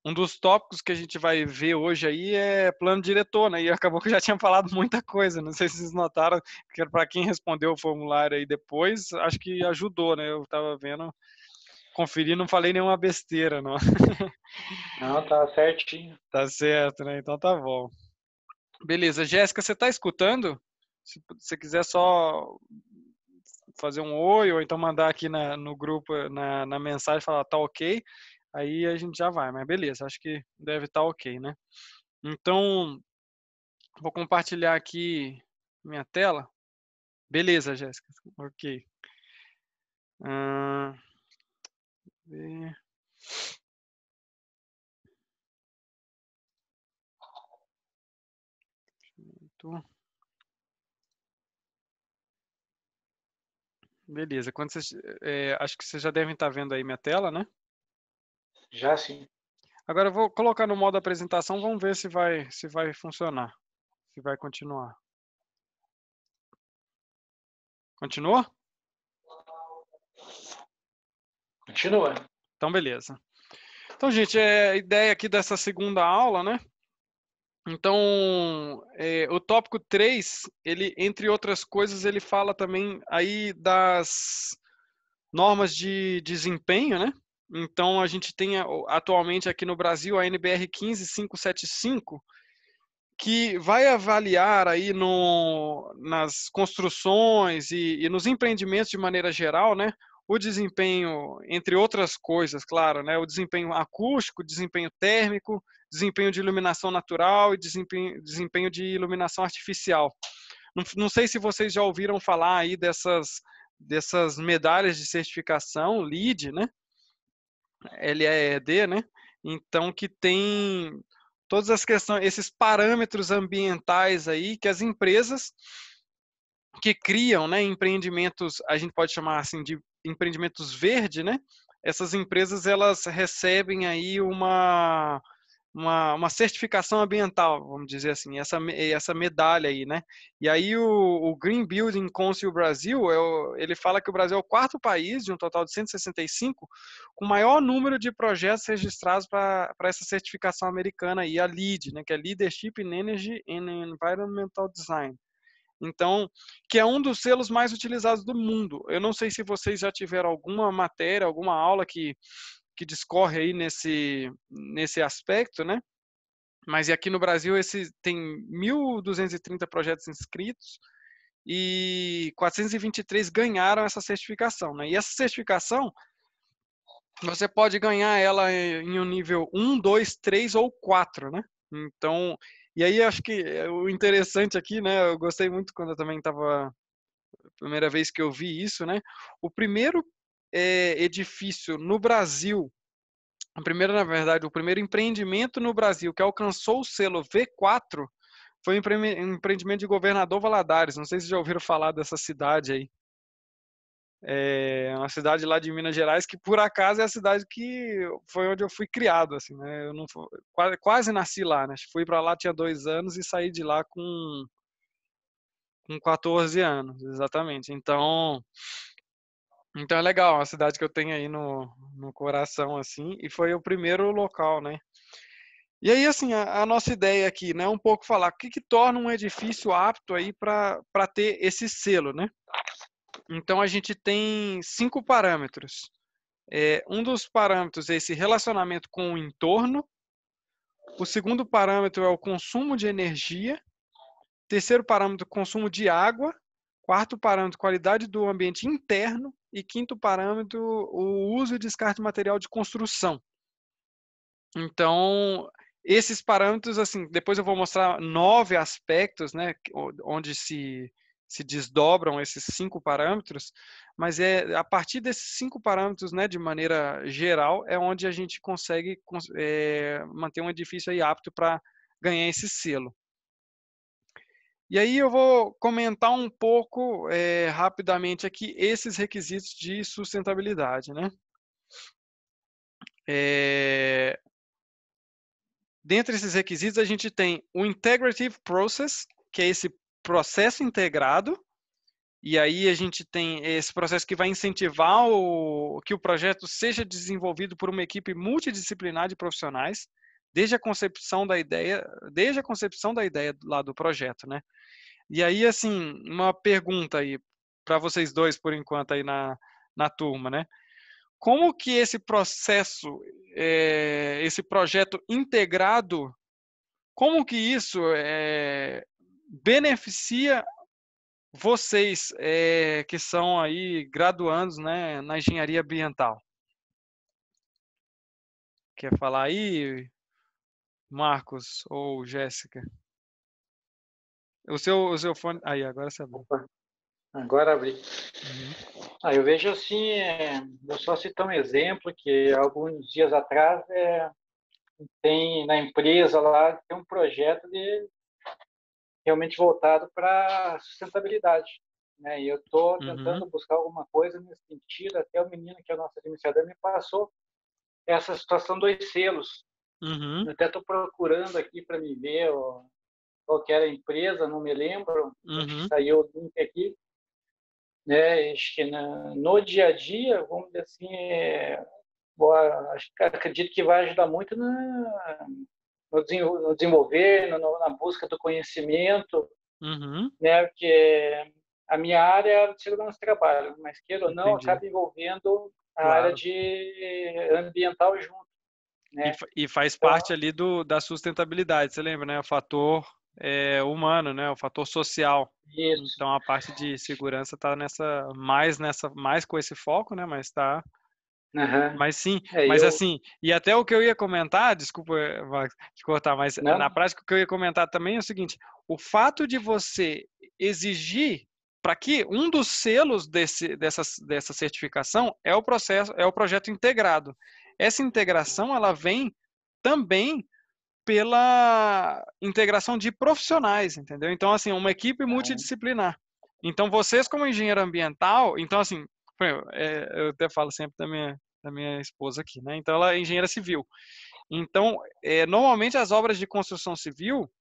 um dos tópicos que a gente vai ver hoje aí é plano diretor, né? E acabou que eu já tinha falado muita coisa. Não sei se vocês notaram, que para quem respondeu o formulário aí depois, acho que ajudou, né? Eu estava vendo, conferi, não falei nenhuma besteira, não. Não, tá certinho. Tá certo, né? Então tá bom. Beleza, Jéssica, você está escutando? Se você quiser só fazer um oi ou então mandar aqui no grupo, na mensagem, falar tá ok, aí a gente já vai. Mas beleza, acho que deve estar ok, né? Então, vou compartilhar aqui minha tela. Beleza, Jéssica. Ok. Ah, ver. Beleza. Quando vocês, acho que vocês já devem estar vendo aí minha tela, né? Já sim. Agora eu vou colocar no modo apresentação, vamos ver se vai funcionar, se vai continuar. Continua? Continua. Então, beleza. Então, gente, a ideia aqui dessa segunda aula, né? Então, o tópico 3, ele, entre outras coisas, ele fala também aí das normas de desempenho, né? Então, a gente tem atualmente aqui no Brasil a NBR 15575, que vai avaliar aí nas construções e nos empreendimentos de maneira geral, né? O desempenho, entre outras coisas, claro, né? O desempenho acústico, desempenho térmico, desempenho de iluminação natural e desempenho de iluminação artificial. Não sei se vocês já ouviram falar aí dessas medalhas de certificação, LEED, né? LEED, né? Então, que tem todas as questões, esses parâmetros ambientais aí que as empresas que criam, né, empreendimentos, a gente pode chamar assim de empreendimentos verde, né? Essas empresas elas recebem aí uma certificação ambiental, vamos dizer assim, essa medalha aí, né? E aí o Green Building Council Brasil, ele fala que o Brasil é o quarto país, de um total de 165, com o maior número de projetos registrados para essa certificação americana aí, a LEED, né? Que é Leadership in Energy and Environmental Design. Então, que é um dos selos mais utilizados do mundo. Eu não sei se vocês já tiveram alguma matéria, alguma aula que discorre aí nesse aspecto, né? Mas aqui no Brasil tem 1.230 projetos inscritos e 423 ganharam essa certificação, né? E essa certificação, você pode ganhar ela em um nível 1, 2, 3 ou 4, né? Então, e aí acho que o interessante aqui, né? Eu gostei muito quando eu também estava, primeira vez que eu vi isso, né? O primeiro edifício no Brasil, na verdade, o primeiro empreendimento no Brasil que alcançou o selo V4 foi um empreendimento de Governador Valadares. Não sei se já ouviram falar dessa cidade aí. É uma cidade lá de Minas Gerais que, por acaso, é a cidade que foi onde eu fui criado, assim, né? Eu não quase nasci lá, né? Fui para lá, tinha 2 anos e saí de lá com 14 anos, exatamente. Então é legal, é uma cidade que eu tenho aí no coração, assim, e foi o primeiro local, né? E aí, assim, a nossa ideia aqui, né, um pouco falar o que torna um edifício apto aí para ter esse selo, né? Então a gente tem 5 parâmetros. Um dos parâmetros é esse relacionamento com o entorno. O segundo parâmetro é o consumo de energia. Terceiro parâmetro, consumo de água. Quarto parâmetro, qualidade do ambiente interno. E quinto parâmetro, o uso e descarte de material de construção. Então, esses parâmetros, assim, depois eu vou mostrar 9 aspectos, né, onde se desdobram esses 5 parâmetros, mas a partir desses 5 parâmetros, né, de maneira geral, é onde a gente consegue manter um edifício aí apto para ganhar esse selo. E aí eu vou comentar um pouco rapidamente aqui esses requisitos de sustentabilidade, né? Dentre esses requisitos, a gente tem o Integrative Process, que é esse processo integrado, E aí a gente tem esse processo que vai incentivar que o projeto seja desenvolvido por uma equipe multidisciplinar de profissionais, desde a concepção da ideia lá do projeto, né? E aí, assim, uma pergunta aí para vocês dois, por enquanto, aí na turma, né? Como que esse processo, esse projeto integrado, como que isso beneficia vocês que são aí graduandos, né, na engenharia ambiental? Quer falar aí, Marcos ou Jéssica? O seu fone. Aí, agora você abriu. Opa, agora abri. Uhum. Eu vejo assim, vou só citar um exemplo que alguns dias atrás tem na empresa lá tem um projeto realmente voltado para sustentabilidade, né? E eu estou Uhum. tentando buscar alguma coisa nesse sentido. Até o menino que é o nosso administrador me passou essa situação dos selos. Uhum. Eu até estou procurando aqui para me ver qual que era a empresa, não me lembro. Acho que Uhum. saiu o link aqui. Né? Acho que no dia a dia, vamos dizer assim, acredito que vai ajudar muito no desenvolver, na busca do conhecimento, Uhum. né? Porque a minha área é de segurança do trabalho, mas queira ou não, Entendi. acaba envolvendo a área Claro. de ambiental junto, E, né? e faz Então, parte ali da sustentabilidade, você lembra, né? O fator humano, né? O fator social. isso. Então a parte de segurança está mais com esse foco, né? Uhum. Mas sim, mas Eu assim, e até o que eu ia comentar, desculpa, Max, te cortar, mas na não. prática o que eu ia comentar também é o seguinte: o fato de você exigir para que um dos selos dessa certificação é o processo, é o projeto integrado. Essa integração ela vem também pela integração de profissionais, entendeu? Então, assim, uma equipe Uhum. multidisciplinar. Então, vocês como engenheiro ambiental, então, assim, eu até falo sempre da minha esposa aqui, né? Então, ela é engenheira civil. Então, normalmente as obras de construção civil,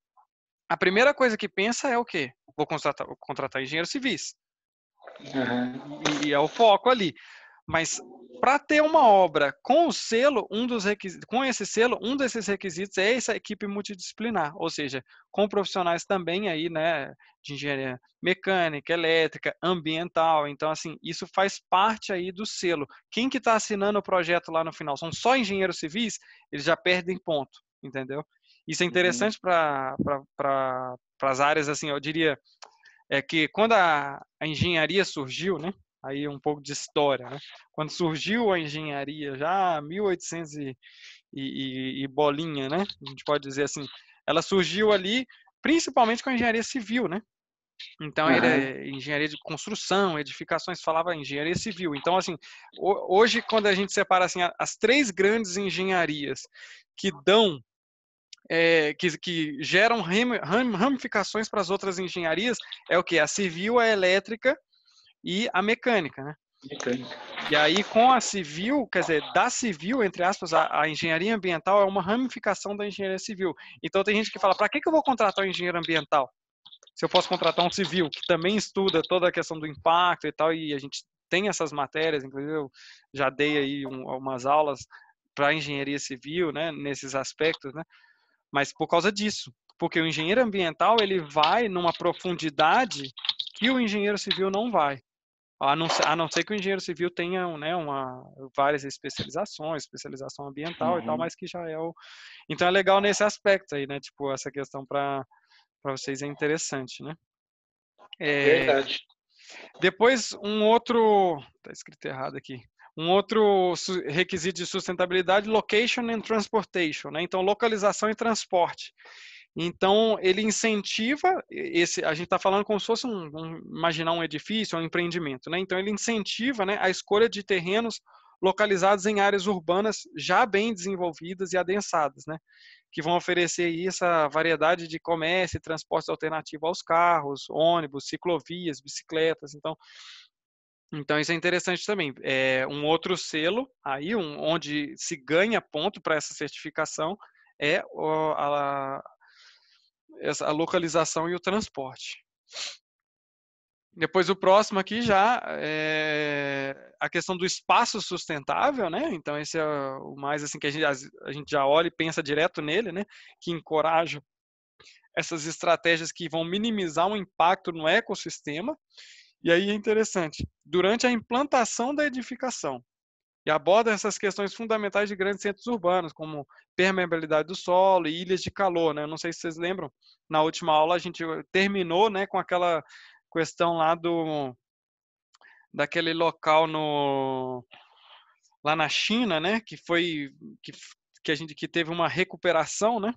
a primeira coisa que pensa é o quê? Vou contratar engenheiros civis. Uhum. E é o foco ali. Mas para ter uma obra com o selo, com esse selo, um desses requisitos é essa equipe multidisciplinar, ou seja, com profissionais também aí, né, de engenharia mecânica, elétrica, ambiental. Então, assim, isso faz parte aí do selo. Quem que está assinando o projeto lá no final? São só engenheiros civis? Eles já perdem ponto, entendeu? Isso é Uhum. interessante para as áreas, assim, eu diria, que quando a engenharia surgiu, né? Aí um pouco de história, né? Quando surgiu a engenharia, já 1800 e bolinha, né? A gente pode dizer assim, ela surgiu ali principalmente com a engenharia civil, né? Então era Uhum. engenharia de construção, edificações, falava engenharia civil. Então assim, hoje quando a gente separa assim as três grandes engenharias que dão que geram ramificações para as outras engenharias é o que? A civil, a elétrica e a mecânica, né? Mecânica. E aí, com a civil, quer dizer, da civil, entre aspas, a engenharia ambiental é uma ramificação da engenharia civil. Então, tem gente que fala: para que eu vou contratar um engenheiro ambiental? Se eu posso contratar um civil, que também estuda toda a questão do impacto e tal, e a gente tem essas matérias, inclusive eu já dei aí umas aulas para engenharia civil, né, nesses aspectos, né? Mas por causa disso, porque o engenheiro ambiental ele vai numa profundidade que o engenheiro civil não vai. A não ser que o engenheiro civil tenha, né, várias especializações, especialização ambiental e tal, Uhum. mas que já é o. Então é legal nesse aspecto aí, né? Tipo, essa questão para vocês é interessante, né? É, Verdade. depois, um outro. Tá escrito errado aqui. Um outro requisito de sustentabilidade, location and transportation, né? Então, localização e transporte. Então, ele incentiva a gente está falando como se fosse imaginar um edifício, um empreendimento, né? Então, ele incentiva, né, a escolha de terrenos localizados em áreas urbanas já bem desenvolvidas e adensadas, né? Que vão oferecer aí essa variedade de comércio e transporte alternativo aos carros, ônibus, ciclovias, bicicletas. Então isso é interessante também. Um outro selo aí, onde se ganha ponto para essa certificação é a localização e o transporte. Depois o próximo aqui já é a questão do espaço sustentável, né? Então esse é o mais assim que a gente já olha e pensa direto nele, né? Que encoraja essas estratégias que vão minimizar o impacto no ecossistema. E aí é interessante, durante a implantação da edificação, e aborda essas questões fundamentais de grandes centros urbanos, como permeabilidade do solo e ilhas de calor, né? Eu não sei se vocês lembram, na última aula a gente terminou, né, com aquela questão lá daquele local lá na China, né, que, que teve uma recuperação, né?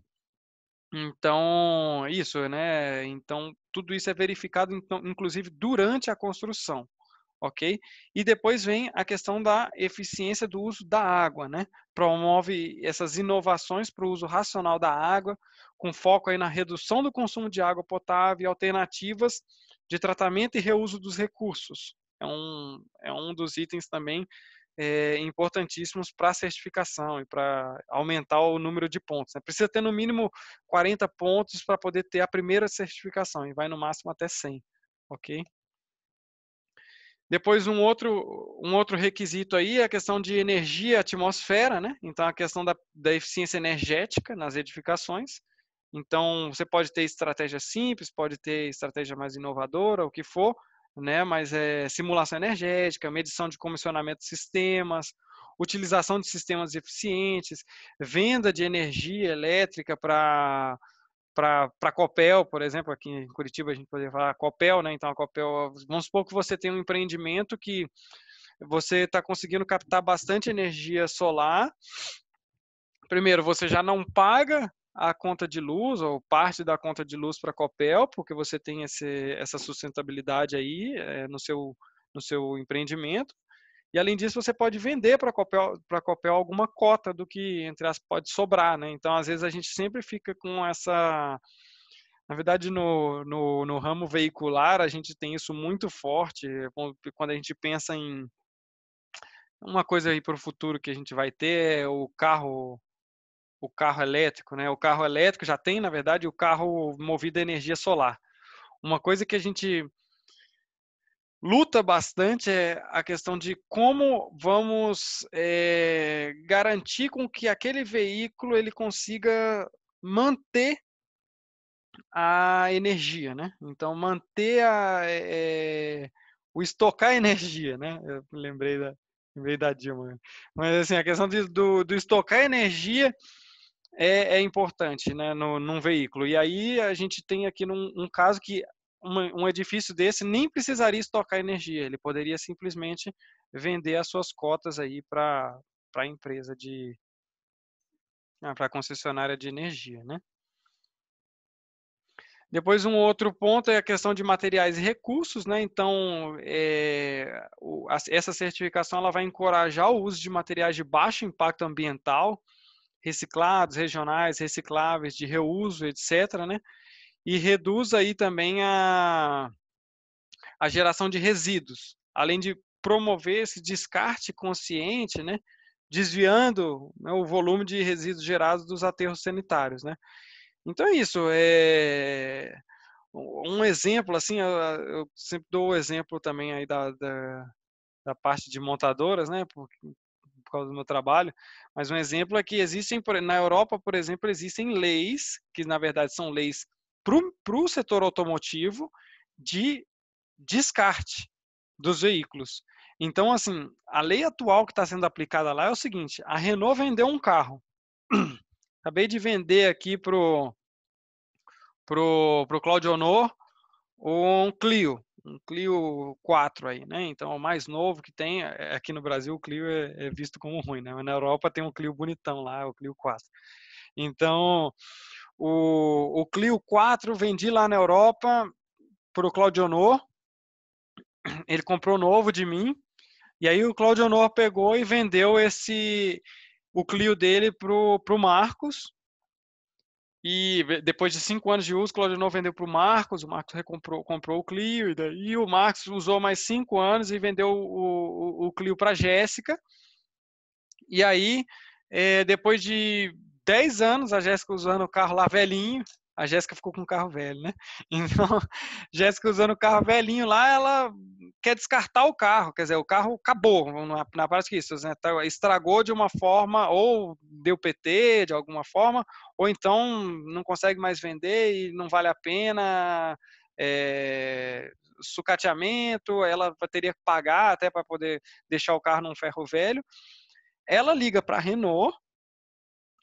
Então, isso, né? Então, tudo isso é verificado, então, inclusive, durante a construção, ok? E depois vem a questão da eficiência do uso da água, né? Promove essas inovações para o uso racional da água, com foco aí na redução do consumo de água potável e alternativas de tratamento e reuso dos recursos. É um dos itens também importantíssimos para a certificação e para aumentar o número de pontos, né? Precisa ter no mínimo 40 pontos para poder ter a primeira certificação e vai no máximo até 100, ok? Depois um outro requisito aí é a questão de energia e atmosfera, né? Então a questão da eficiência energética nas edificações. Então você pode ter estratégia simples, pode ter estratégia mais inovadora, o que for, né? Mas é simulação energética, medição de comissionamento de sistemas, utilização de sistemas eficientes, venda de energia elétrica para Copel, por exemplo, aqui em Curitiba a gente poderia falar Copel, né? Então a Copel, vamos supor que você tem um empreendimento que você está conseguindo captar bastante energia solar. Primeiro, você já não paga a conta de luz ou parte da conta de luz para a Copel, porque você tem essa sustentabilidade aí no seu empreendimento. E além disso, você pode vender para a Copel alguma cota do que, entre as pode sobrar, né? Então, às vezes, a gente sempre fica com essa. Na verdade, no ramo veicular, a gente tem isso muito forte. Quando a gente pensa em uma coisa aí para o futuro que a gente vai ter, é o carro elétrico, né? O carro elétrico já tem, na verdade, o carro movido a energia solar. Uma coisa que a gente luta bastante é a questão de como vamos garantir com que aquele veículo ele consiga manter a energia, né? Então manter o estocar energia, né? Eu lembrei da Dilma. Mas assim, a questão do estocar energia é importante, né, num veículo. E aí a gente tem aqui um caso que um edifício desse nem precisaria estocar energia, ele poderia simplesmente vender as suas cotas aí para a empresa para a concessionária de energia, né? Depois um outro ponto é a questão de materiais e recursos, né? Então essa certificação ela vai encorajar o uso de materiais de baixo impacto ambiental, reciclados, regionais, recicláveis, de reuso, etc., né? E reduz aí também a geração de resíduos, além de promover esse descarte consciente, né? Desviando, né, o volume de resíduos gerados dos aterros sanitários, né? Então é isso. Um exemplo, assim, eu sempre dou o exemplo também aí da parte de montadoras, né? Por causa do meu trabalho, mas um exemplo é que existem, na Europa, por exemplo, existem leis, que na verdade são leis para o setor automotivo, de descarte dos veículos. Então, assim, a lei atual que está sendo aplicada lá é o seguinte: a Renault vendeu um carro. Acabei de vender aqui pro Claudio Honor um Clio 4 aí, né? Então, o mais novo que tem, aqui no Brasil o Clio é visto como ruim, né? Mas na Europa tem um Clio bonitão lá, o Clio 4. Então, o Clio 4 vendi lá na Europa pro Claudio Honor, ele comprou novo de mim, e aí o Claudio Honor pegou e vendeu o Clio dele pro Marcos. E depois de 5 anos de uso, o Claudio Honor vendeu para o Marcos comprou o Clio, e daí o Marcos usou mais 5 anos e vendeu o Clio para a Jéssica. E aí, depois de 10 anos, a Jéssica usando o carro lá velhinho, A Jéssica ficou com um carro velho, né? Então, Jéssica usando o carro velhinho lá, ela quer descartar o carro, quer dizer, o carro acabou, na prática isso, né? Estragou de uma forma, ou deu PT de alguma forma, ou então não consegue mais vender e não vale a pena, sucateamento, ela teria que pagar até para poder deixar o carro num ferro velho. Ela liga para a Renault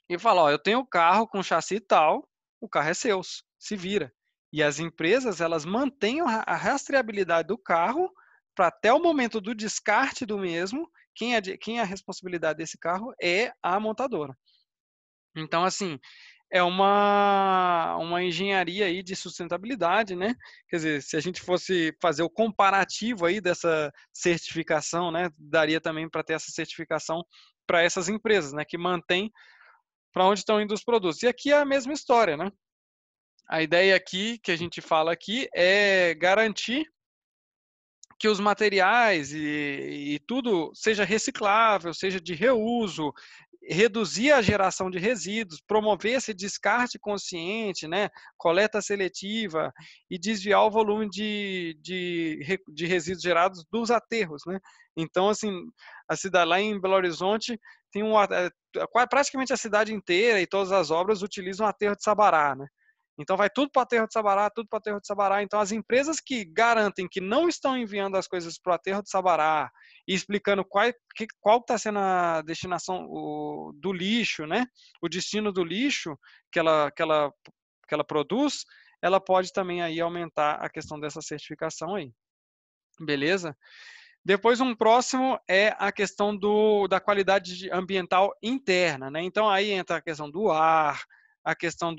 e fala, ó, eu tenho o carro com chassi tal, o carro é seu, se vira. E as empresas, elas mantêm a rastreabilidade do carro para até o momento do descarte do mesmo, quem é a responsabilidade desse carro é a montadora. Então, assim, é uma engenharia aí de sustentabilidade, né? Quer dizer, se a gente fosse fazer o comparativo aí dessa certificação, né, daria também para ter essa certificação para essas empresas, né, que mantêm para onde estão indo os produtos. E aqui é a mesma história, né? A ideia aqui, que a gente fala aqui, é garantir que os materiais e tudo seja reciclável, seja de reuso, reduzir a geração de resíduos, promover esse descarte consciente, né, coleta seletiva e desviar o volume de resíduos gerados dos aterros, né. Então, assim, a cidade lá em Belo Horizonte tem praticamente a cidade inteira e todas as obras utilizam o aterro de Sabará, né. Então vai tudo para o aterro de Sabará, tudo para o aterro de Sabará. Então as empresas que garantem que não estão enviando as coisas para o aterro de Sabará e explicando qual está sendo a destinação do lixo, né? O destino do lixo que ela produz, ela pode também aí aumentar a questão dessa certificação aí. Beleza? Depois um próximo é a questão da qualidade ambiental interna, né? Então aí entra a questão do ar, a questão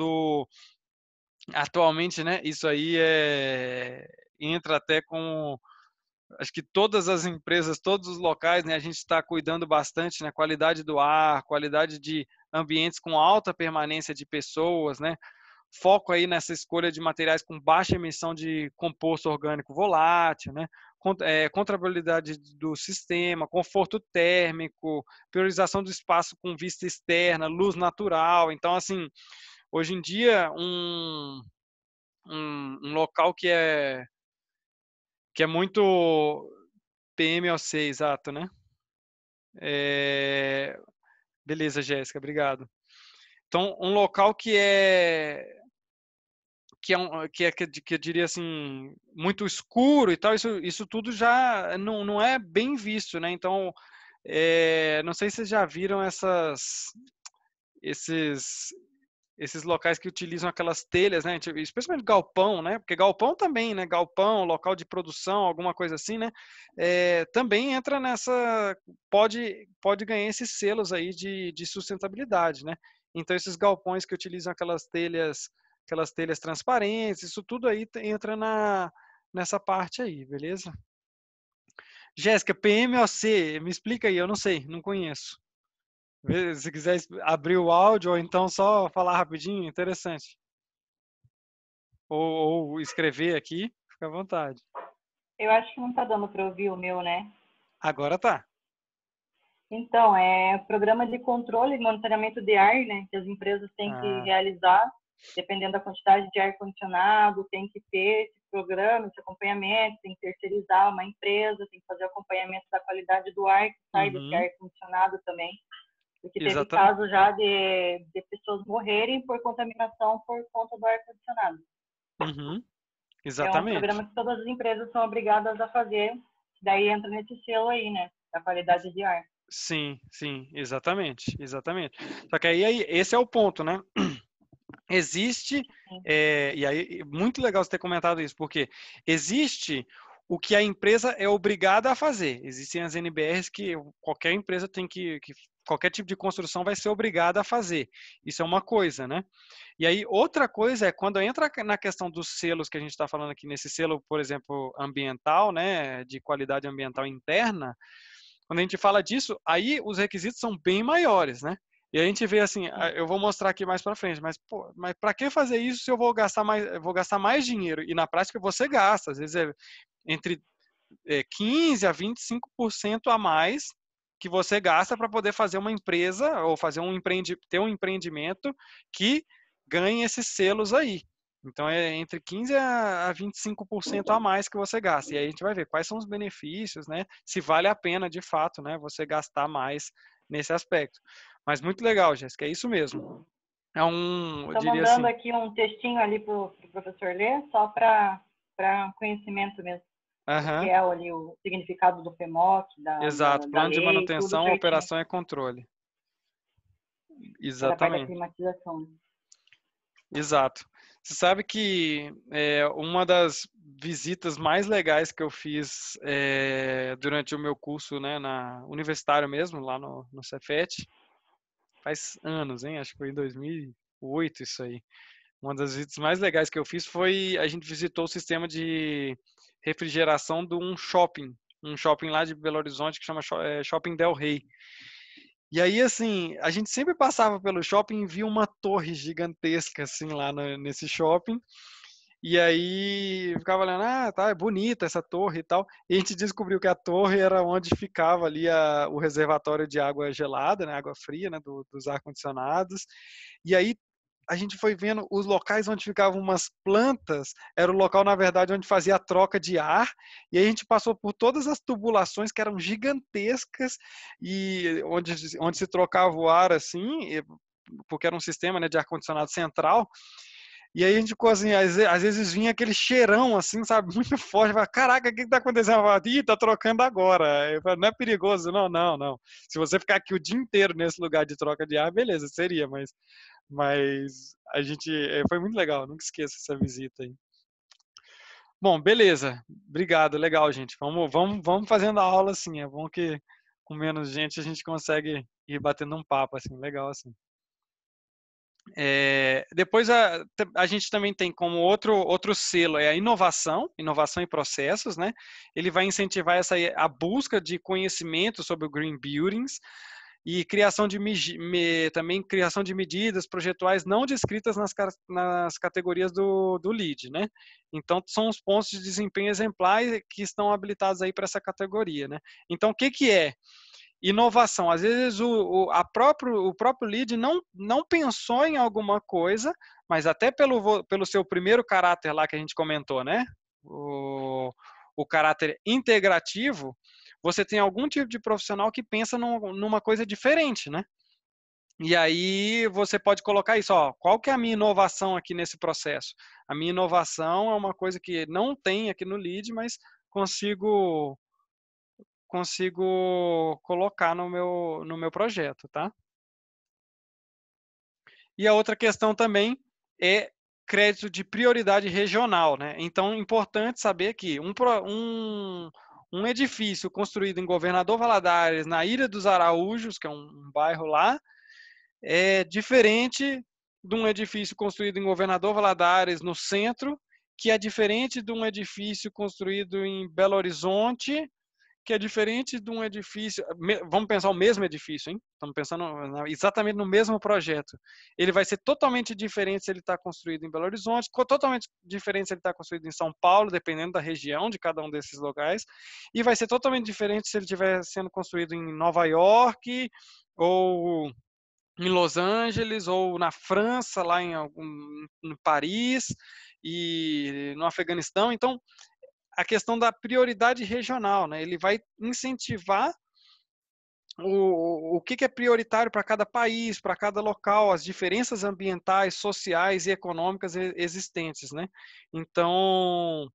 atualmente, né, isso aí entra até com, acho que todas as empresas, todos os locais, né, a gente está cuidando bastante, né, qualidade do ar, qualidade de ambientes com alta permanência de pessoas, né, foco aí nessa escolha de materiais com baixa emissão de composto orgânico volátil, né, controlabilidade do sistema, conforto térmico, priorização do espaço com vista externa, luz natural. Então, assim, hoje em dia, um local que é muito PMOC, exato, né? Beleza, Jéssica, obrigado. Então, um local que eu diria assim, muito escuro e tal, isso tudo já não é bem visto, né? Então, não sei se vocês já viram esses locais que utilizam aquelas telhas, né? Especialmente galpão, né? Porque galpão também, né? Galpão, local de produção, alguma coisa assim, né? Também entra nessa, pode ganhar esses selos aí de sustentabilidade, né? Então esses galpões que utilizam aquelas telhas transparentes, isso tudo aí entra nessa parte aí, beleza? Jéssica, PMOC, me explica aí, eu não sei, não conheço. Se quiser abrir o áudio ou então só falar rapidinho, interessante. Ou escrever aqui, fica à vontade. Eu acho que não está dando para ouvir o meu, né? Agora tá. Então, é programa de controle e monitoramento de ar, né? Que as empresas têm que realizar, dependendo da quantidade de ar-condicionado, tem que ter esse programa, esse acompanhamento, tem que terceirizar uma empresa, tem que fazer o acompanhamento da qualidade do ar que sai desse ar-condicionado também. Porque teve casos já de pessoas morrerem por contaminação por conta do ar-condicionado. Exatamente. É um programa que todas as empresas são obrigadas a fazer, daí entra nesse selo aí, né? Da qualidade de ar. Sim, exatamente. Só que aí esse é o ponto, né? Existe, e aí muito legal você ter comentado isso, porque existe o que a empresa é obrigada a fazer. Existem as NBRs que qualquer empresa tem que qualquer tipo de construção vai ser obrigada a fazer. Isso é uma coisa, né? E aí outra coisa é quando entra na questão dos selos que a gente está falando aqui, nesse selo, por exemplo, ambiental, né, de qualidade ambiental interna, quando a gente fala disso, aí os requisitos são bem maiores, né? E a gente vê assim, eu vou mostrar aqui mais para frente, mas para que fazer isso se eu vou gastar mais dinheiro? E na prática você gasta, às vezes entre 15 a 25% a mais que você gasta para poder fazer uma empresa ou fazer ter um empreendimento que ganhe esses selos aí. Então, é entre 15% a 25% a mais que você gasta. E aí a gente vai ver quais são os benefícios, né? Se vale a pena, de fato, né? Você gastar mais nesse aspecto. Mas muito legal, Jéssica, é isso mesmo. É eu Estou diria mandando assim, aqui um textinho ali para o professor ler, só para conhecimento mesmo, o que é ali o significado do PMOC, exato, da plano de lei, tudo manutenção, certinho, operação e controle. para a parte da Exatamente. climatização. Exato. Você sabe que uma das visitas mais legais que eu fiz durante o meu curso, né, na universitário mesmo, lá no Cefet, faz anos, hein? Acho que foi em 2008 isso aí. Uma das visitas mais legais que eu fiz foi a gente visitou o sistema de refrigeração de um shopping lá de Belo Horizonte que chama Shopping Del Rey. E aí, assim, a gente sempre passava pelo shopping e via uma torre gigantesca, assim, lá nesse shopping. E aí ficava olhando, tá, é bonita essa torre e tal. E a gente descobriu que a torre era onde ficava ali o reservatório de água gelada, né, água fria, né, dos ar-condicionados. E aí a gente foi vendo os locais onde ficavam umas plantas, era o local, na verdade, onde fazia a troca de ar, e aí a gente passou por todas as tubulações que eram gigantescas, e onde se trocava o ar, assim, porque era um sistema, né, de ar-condicionado central, e aí a gente ficou assim, às vezes vinha aquele cheirão, assim, sabe, muito forte. Eu falava, caraca, o que tá acontecendo? Eu falava, ih, tá trocando agora. Eu falava, não é perigoso? Não, não, não. Se você ficar aqui o dia inteiro nesse lugar de troca de ar, beleza, seria, mas a gente, foi muito legal, nunca esqueça essa visita aí. Bom, beleza, obrigado, legal, gente. Vamos fazendo a aula assim, é bom que com menos gente a gente consegue ir batendo um papo, assim, legal assim. Depois a gente também tem como outro selo a inovação e processos, né? Ele vai incentivar a busca de conhecimento sobre o Green Buildings e também criação de medidas projetuais não descritas nas categorias do LEED, né? Então, são os pontos de desempenho exemplares que estão habilitados aí para essa categoria, né? Então, o que é? Inovação. Às vezes o próprio lead não pensou em alguma coisa, mas até pelo seu primeiro caráter lá que a gente comentou, né? O caráter integrativo, você tem algum tipo de profissional que pensa numa coisa diferente, né? E aí você pode colocar isso, ó, qual que é a minha inovação aqui nesse processo? A minha inovação é uma coisa que não tem aqui no lead, mas consigo colocar no meu projeto, tá? E a outra questão também é crédito de prioridade regional, né? Então, é importante saber que um edifício construído em Governador Valadares, na Ilha dos Araújos, que é um bairro lá, é diferente de um edifício construído em Governador Valadares, no centro, que é diferente de um edifício construído em Belo Horizonte, que é diferente de um edifício. Vamos pensar o mesmo edifício, hein? Estamos pensando exatamente no mesmo projeto. Ele vai ser totalmente diferente se ele está construído em Belo Horizonte, totalmente diferente se ele está construído em São Paulo, dependendo da região de cada um desses locais, e vai ser totalmente diferente se ele estiver sendo construído em Nova York, ou em Los Angeles, ou na França, lá em Paris, e no Afeganistão. Então, a questão da prioridade regional, né? Ele vai incentivar o que é prioritário para cada país, para cada local, as diferenças ambientais, sociais e econômicas existentes, né? Então,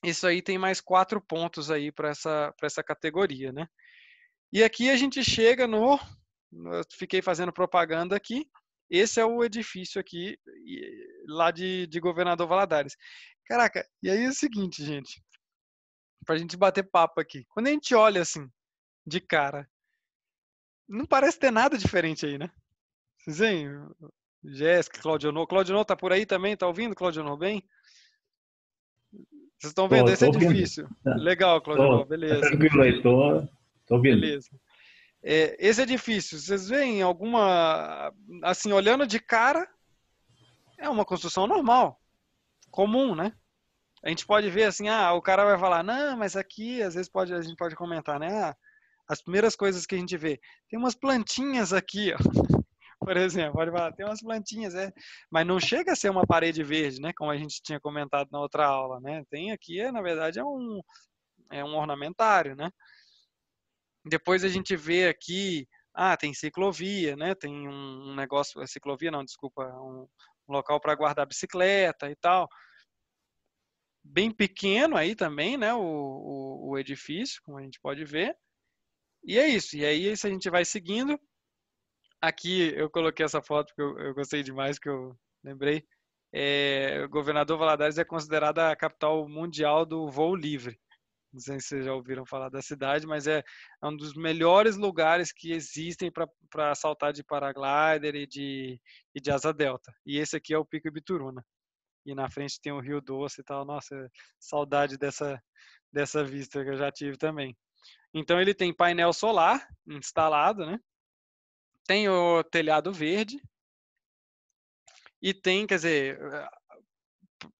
isso aí tem mais 4 pontos aí para essa categoria, né? E aqui a gente chega eu fiquei fazendo propaganda aqui, esse é o edifício aqui, lá de Governador Valadares. Caraca, e aí é o seguinte, gente, pra gente bater papo aqui. Quando a gente olha assim, de cara, não parece ter nada diferente aí, né? Vocês veem? Jéssica, Claudionor. Claudionor tá por aí também? Tá ouvindo, Claudionor, bem? Vocês estão vendo? Esse é Tô ouvindo. difícil. Legal, Claudionor, Tá beleza. tranquilo aí, tô ouvindo. Beleza. Esse é difícil. Vocês veem alguma... Assim, olhando de cara, é uma construção normal, comum, né? A gente pode ver assim, o cara vai falar, não, mas aqui, às vezes a gente pode comentar, né? As primeiras coisas que a gente vê, tem umas plantinhas aqui, ó, Por exemplo, pode falar, tem umas plantinhas, mas não chega a ser uma parede verde, né? Como a gente tinha comentado na outra aula, né? Tem aqui, na verdade, é um ornamentário, né? Depois a gente vê aqui, tem ciclovia, né? Tem um negócio, ciclovia não, desculpa, um local para guardar bicicleta e tal. Bem pequeno aí também, né? O edifício, como a gente pode ver. E é isso. E aí, se a gente vai seguindo, aqui eu coloquei essa foto porque eu gostei demais, que eu lembrei. O Governador Valadares é considerada a capital mundial do voo livre. Não sei se vocês já ouviram falar da cidade, mas é um dos melhores lugares que existem para saltar de paraglider e de asa delta. E esse aqui é o Pico Ibituruna. E na frente tem o Rio Doce e tal. Nossa, saudade dessa vista que eu já tive também. Então ele tem painel solar instalado, né? Tem o telhado verde. E tem, quer dizer,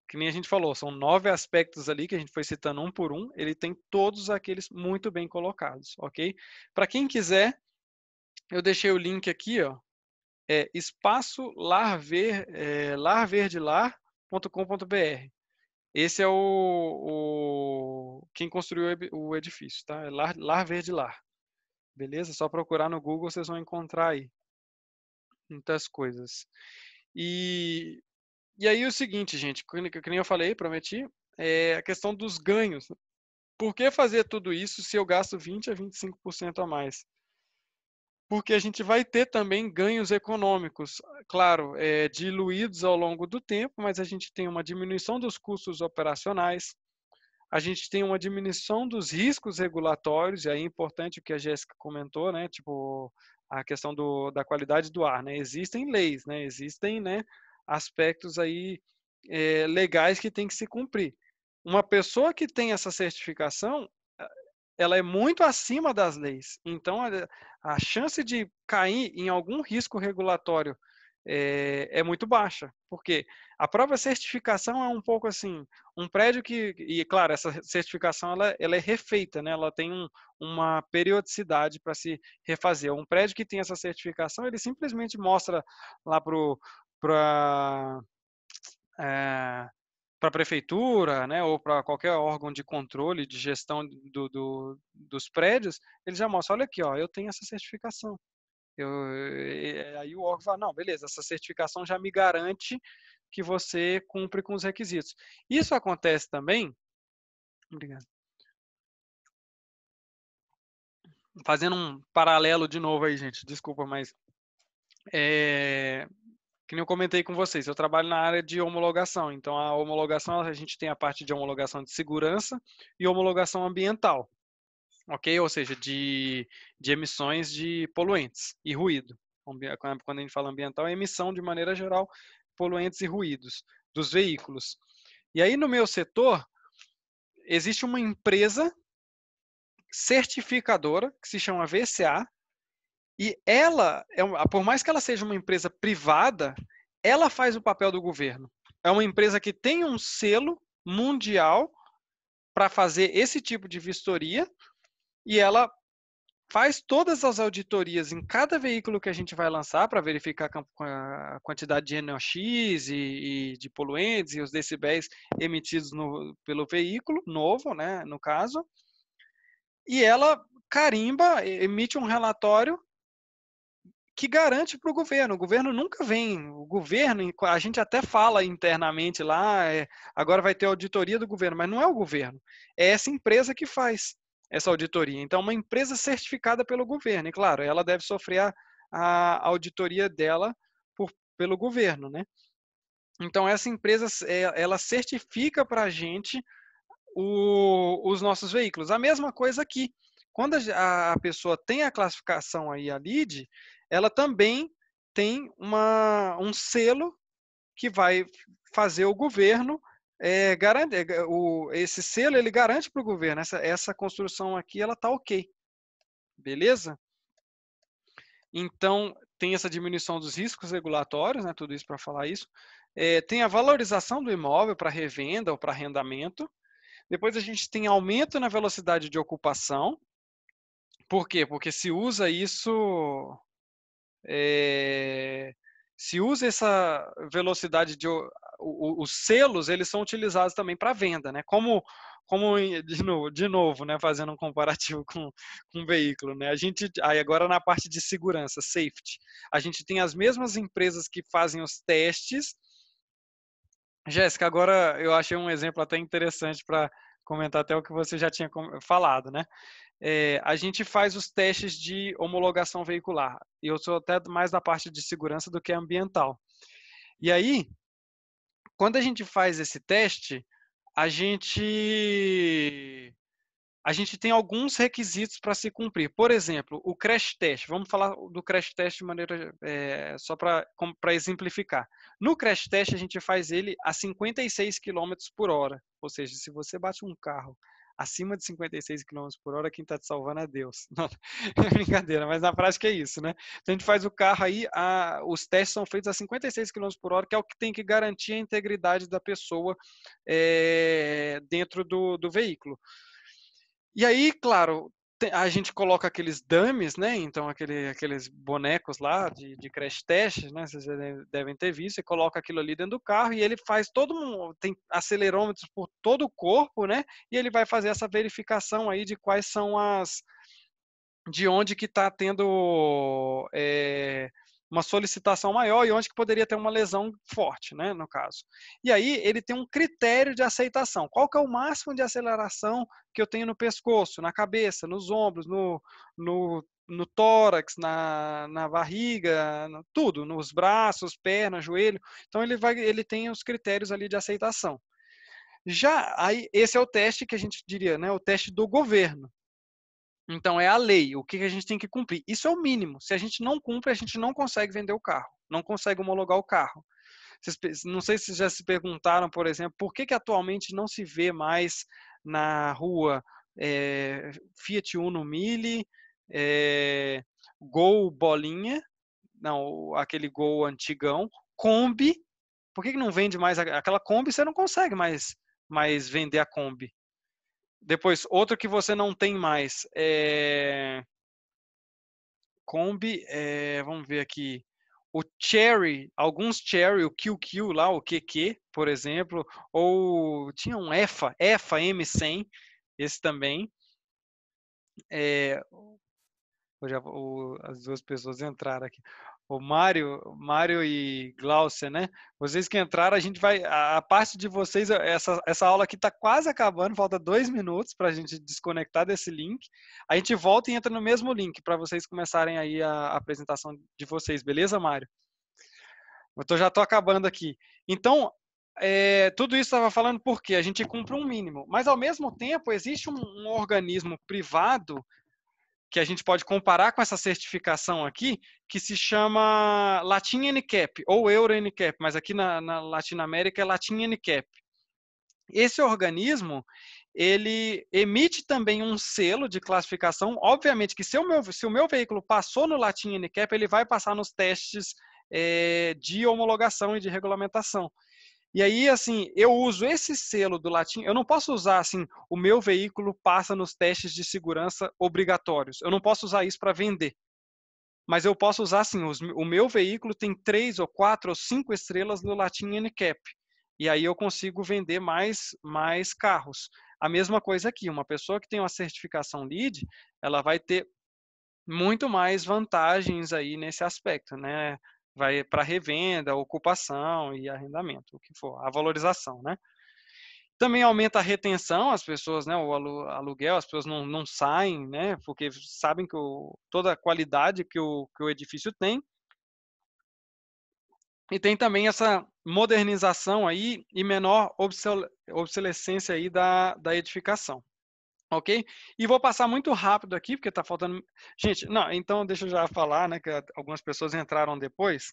que nem a gente falou, são 9 aspectos ali que a gente foi citando um por um. Ele tem todos aqueles muito bem colocados, ok? Para quem quiser, eu deixei o link aqui, ó. É espaço larverdelar.com.br. Esse é quem construiu o edifício, tá? É Lar Verde Lar. Beleza? Só procurar no Google, vocês vão encontrar aí muitas coisas. E aí o seguinte, gente, que nem eu falei, prometi, é a questão dos ganhos. Por que fazer tudo isso se eu gasto 20 a 25% a mais? Porque a gente vai ter também ganhos econômicos, claro, diluídos ao longo do tempo, mas a gente tem uma diminuição dos custos operacionais, a gente tem uma diminuição dos riscos regulatórios, e aí é importante o que a Jéssica comentou, né? Tipo, a questão da qualidade do ar, né? Existem leis, né? Existem, né, aspectos aí legais que tem que se cumprir. Uma pessoa que tem essa certificação, ela é muito acima das leis. Então, a chance de cair em algum risco regulatório é muito baixa. Porque a própria certificação é um pouco assim, um prédio e claro, essa certificação ela é refeita, né? Ela tem uma periodicidade para se refazer. Um prédio que tem essa certificação, ele simplesmente mostra lá para para a prefeitura, né, ou para qualquer órgão de controle, de gestão dos prédios, ele já mostra, olha aqui, ó, eu tenho essa certificação. Aí o órgão fala, não, beleza, essa certificação já me garante que você cumpre com os requisitos. Isso acontece também, obrigado, fazendo um paralelo de novo aí, gente, desculpa, mas que nem eu comentei com vocês, eu trabalho na área de homologação. Então, a homologação, a gente tem a parte de homologação de segurança e homologação ambiental, ok? Ou seja, de emissões de poluentes e ruído. Quando a gente fala ambiental, é emissão, de maneira geral, poluentes e ruídos dos veículos. E aí, no meu setor, existe uma empresa certificadora, que se chama VCA, e ela, por mais que ela seja uma empresa privada, ela faz o papel do governo. É uma empresa que tem um selo mundial para fazer esse tipo de vistoria e ela faz todas as auditorias em cada veículo que a gente vai lançar para verificar a quantidade de NOx e de poluentes e os decibéis emitidos pelo veículo novo, né, no caso. E ela carimba, emite um relatório que garante para o governo. O governo nunca vem. O governo, a gente até fala internamente lá, agora vai ter auditoria do governo, mas não é o governo. É essa empresa que faz essa auditoria. Então, uma empresa certificada pelo governo. E, claro, ela deve sofrer a auditoria dela pelo governo, né? Então, essa empresa, ela certifica para a gente os nossos veículos. A mesma coisa aqui. Quando a pessoa tem a classificação aí, a LEED, ela também tem um selo que vai fazer o governo garantir. Esse selo ele garante para o governo, essa construção aqui ela está ok. Beleza? Então, tem essa diminuição dos riscos regulatórios, né, tudo isso para falar isso. Tem a valorização do imóvel para revenda ou para arrendamento. Depois a gente tem aumento na velocidade de ocupação. Por quê? Porque se usa isso se usa essa velocidade os selos, eles são utilizados também para venda, né? Como de novo, né, fazendo um comparativo com um veículo, né? Aí agora na parte de segurança, safety, a gente tem as mesmas empresas que fazem os testes. Jéssica, agora eu achei um exemplo até interessante para comentar até o que você já tinha falado, né? A gente faz os testes de homologação veicular. E eu sou até mais da parte de segurança do que ambiental. E aí, quando a gente faz esse teste, a gente tem alguns requisitos para se cumprir. Por exemplo, o crash test. Vamos falar do crash test de maneira só para exemplificar. No crash test, a gente faz ele a 56 km por hora. Ou seja, se você bate um carro acima de 56 km por hora, quem está te salvando é Deus. Não, é brincadeira, mas na prática é isso, né? Então a gente faz o carro aí, os testes são feitos a 56 km por hora, que é o que tem que garantir a integridade da pessoa dentro do veículo. E aí, claro, a gente coloca aqueles dummies, né? Então, aqueles bonecos lá de crash test, né? Vocês devem ter visto, e coloca aquilo ali dentro do carro e ele faz tem acelerômetros por todo o corpo, né? E ele vai fazer essa verificação aí de quais são de onde que está tendo uma solicitação maior e onde que poderia ter uma lesão forte, né, no caso. E aí ele tem um critério de aceitação. Qual que é o máximo de aceleração que eu tenho no pescoço, na cabeça, nos ombros, no tórax, na barriga, tudo, nos braços, pernas, joelho. Então ele tem os critérios ali de aceitação. Já aí esse é o teste que a gente diria, né, o teste do governo. Então, é a lei, o que a gente tem que cumprir. Isso é o mínimo. Se a gente não cumpre, a gente não consegue vender o carro, não consegue homologar o carro. Não sei se já se perguntaram, por exemplo, por que atualmente não se vê mais na rua Fiat Uno Mille, Gol Bolinha, não, aquele Gol antigão, Kombi. Por que não vende mais aquela Kombi? Você não consegue mais vender a Kombi. Depois, outro que você não tem mais Kombi, vamos ver aqui. O Cherry, alguns Cherry, o QQ lá, o QQ, por exemplo, ou tinha um EFA M100, esse também. As duas pessoas entraram aqui. O Mário e Glaucia, né? Vocês que entraram, a parte de vocês, essa aula aqui está quase acabando, falta 2 minutos para a gente desconectar desse link. A gente volta e entra no mesmo link para vocês começarem aí a apresentação de vocês, beleza, Mário? Eu já estou acabando aqui. Então, tudo isso estava falando porque a gente cumpre um mínimo, mas ao mesmo tempo existe um organismo privado que a gente pode comparar com essa certificação aqui, que se chama Latin NCAP, ou Euro NCAP, mas aqui na Latinoamérica é Latin NCAP. Esse organismo, ele emite também um selo de classificação, obviamente que se o meu veículo passou no Latin NCAP, ele vai passar nos testes de homologação e de regulamentação. E aí, assim, eu uso esse selo do Latin, eu não posso usar, assim, o meu veículo passa nos testes de segurança obrigatórios. Eu não posso usar isso para vender. Mas eu posso usar, assim, o meu veículo tem 3 ou 4 ou 5 estrelas no Latin NCAP. E aí eu consigo vender mais carros. A mesma coisa aqui, uma pessoa que tem uma certificação LEED, ela vai ter muito mais vantagens aí nesse aspecto, né? Vai para revenda, ocupação e arrendamento, o que for, a valorização, né? Também aumenta a retenção, as pessoas, né, o aluguel, as pessoas não saem, né, porque sabem que toda a qualidade que o edifício tem. E tem também essa modernização aí e menor obsolescência aí da edificação. Ok? E vou passar muito rápido aqui, porque está faltando... Gente, não, então deixa eu já falar, né, que algumas pessoas entraram depois.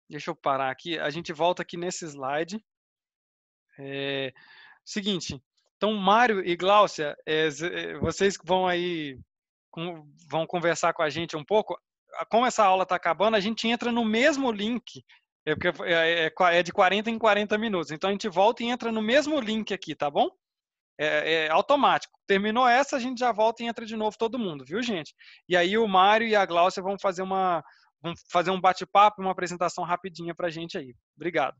Deixa eu parar aqui. A gente volta aqui nesse slide. Seguinte, então, Mário e Glaucia, vocês vão aí, vão conversar com a gente um pouco. Como essa aula está acabando, a gente entra no mesmo link, porque é de 40 em 40 minutos. Então, a gente volta e entra no mesmo link aqui, tá bom? É automático. Terminou essa, a gente já volta e entra de novo todo mundo, viu, gente? E aí o Mário e a Glaucia vão fazer uma vamos fazer um bate-papo, uma apresentação rapidinha para a gente aí. Obrigado.